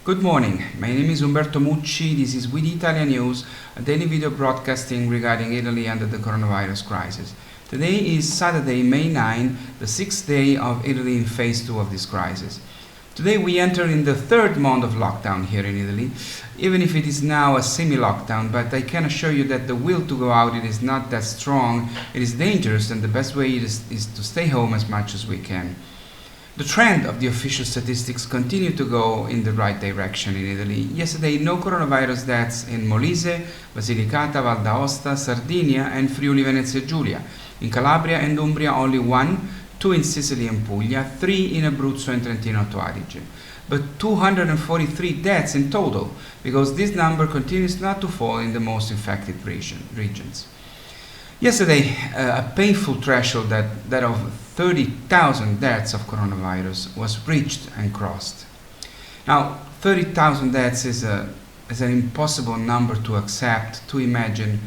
Good morning, my name is Umberto Mucci, this is We the ItaliaNews, a daily video broadcasting regarding Italy under the coronavirus crisis. Today is Saturday, May 9, the 6th day of Italy in phase 2 of this crisis. Today we enter in the third month of lockdown here in Italy, even if it is now a semi-lockdown, but I can assure you that the will to go out it is not that strong, it is dangerous, and the best way is to stay home as much as we can. The trend of the official statistics continue to go in the right direction in Italy. Yesterday, no coronavirus deaths in Molise, Basilicata, Val d'Aosta, Sardinia and Friuli Venezia Giulia. In Calabria and Umbria, only 1, 2 in Sicily and Puglia, 3 in Abruzzo and Trentino Alto Adige. But 243 deaths in total, because this number continues not to fall in the most infected regions. Yesterday, a painful threshold that of 30,000 deaths of coronavirus was reached and crossed. Now, 30,000 deaths is an impossible number to accept, to imagine,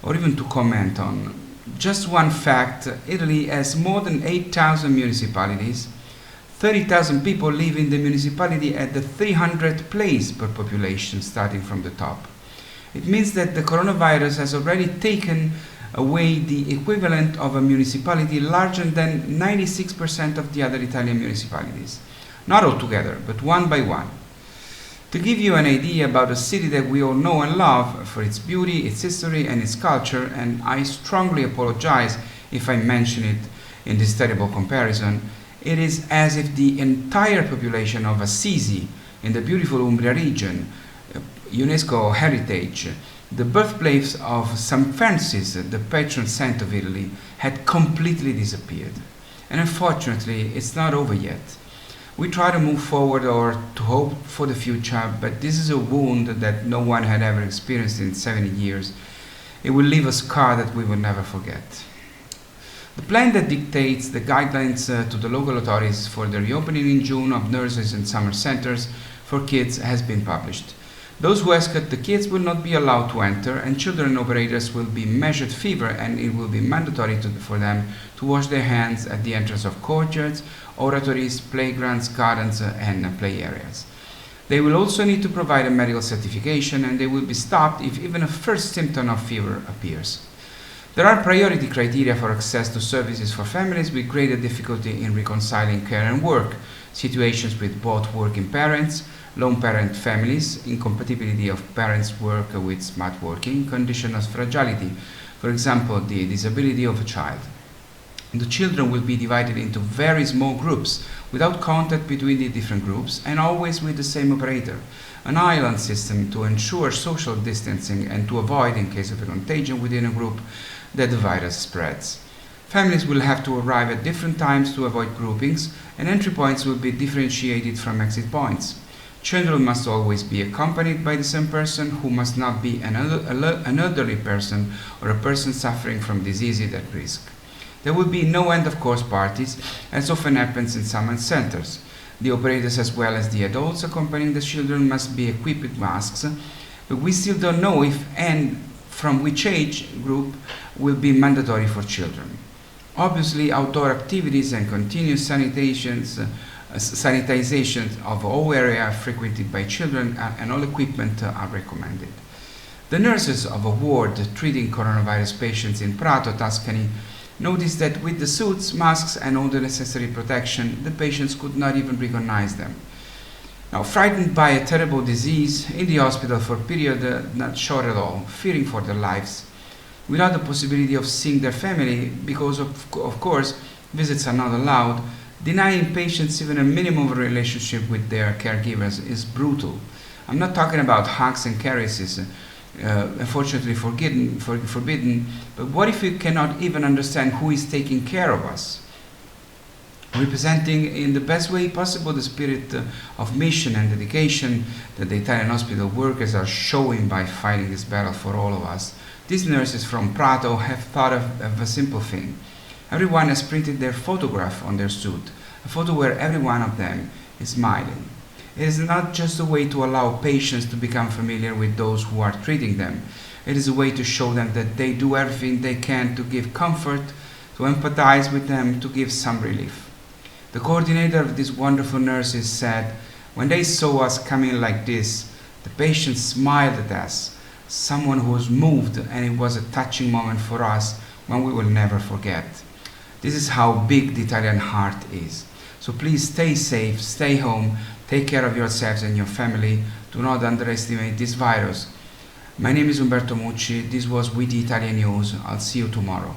or even to comment on. Just one fact, Italy has more than 8,000 municipalities. 30,000 people live in the municipality at the 300th place per population, starting from the top. It means that the coronavirus has already taken away the equivalent of a municipality larger than 96% of the other Italian municipalities. Not all together, but one by one. To give you an idea about a city that we all know and love for its beauty, its history and its culture, and I strongly apologize if I mention it in this terrible comparison, it is as if the entire population of Assisi in the beautiful Umbria region, UNESCO heritage, the birthplace of St. Francis, the patron saint of Italy, had completely disappeared. And unfortunately, it's not over yet. We try to move forward or to hope for the future, but this is a wound that no one had ever experienced in 70 years. It will leave a scar that we will never forget. The plan that dictates the guidelines to the local authorities for the reopening in June of nurseries and summer centers for kids has been published. Those who escort the kids will not be allowed to enter, and children operators will be measured fever, and it will be mandatory for them to wash their hands at the entrance of courtyards, oratories, playgrounds, gardens, and play areas. They will also need to provide a medical certification, and they will be stopped if even a first symptom of fever appears. There are priority criteria for access to services for families with greater difficulty in reconciling care and work, situations with both working parents, lone parent families, incompatibility of parents' work with smart working, condition of fragility, for example, the disability of a child. The children will be divided into very small groups, without contact between the different groups, and always with the same operator. An island system to ensure social distancing and to avoid, in case of a contagion within a group, that the virus spreads. Families will have to arrive at different times to avoid groupings, and entry points will be differentiated from exit points. Children must always be accompanied by the same person, who must not be an elderly person or a person suffering from diseases at risk. There will be no end-of-course parties, as often happens in summer centers. The operators as well as the adults accompanying the children must be equipped with masks, but we still don't know if and from which age group will be mandatory for children. Obviously, outdoor activities and continuous sanitization of all areas frequented by children and all equipment are recommended. The nurses of a ward treating coronavirus patients in Prato, Tuscany, noticed that with the suits, masks and all the necessary protection, the patients could not even recognize them. Now, frightened by a terrible disease, in the hospital for a period not short at all, fearing for their lives, without the possibility of seeing their family, because of course visits are not allowed, denying patients even a minimum of relationship with their caregivers is brutal. I'm not talking about hugs and caresses, unfortunately forbidden, but what if we cannot even understand who is taking care of us? Representing in the best way possible the spirit of mission and dedication that the Italian hospital workers are showing by fighting this battle for all of us, these nurses from Prato have thought of a simple thing. Everyone has printed their photograph on their suit, a photo where every one of them is smiling. It is not just a way to allow patients to become familiar with those who are treating them. It is a way to show them that they do everything they can to give comfort, to empathize with them, to give some relief. The coordinator of these wonderful nurses said, When they saw us coming like this, the patients smiled at us, someone who was moved, and it was a touching moment for us one we will never forget. This is how big the Italian heart is. So please stay safe, stay home, take care of yourselves and your family. Do not underestimate this virus. My name is Umberto Mucci. This was We the ItaliaNews. I'll see you tomorrow.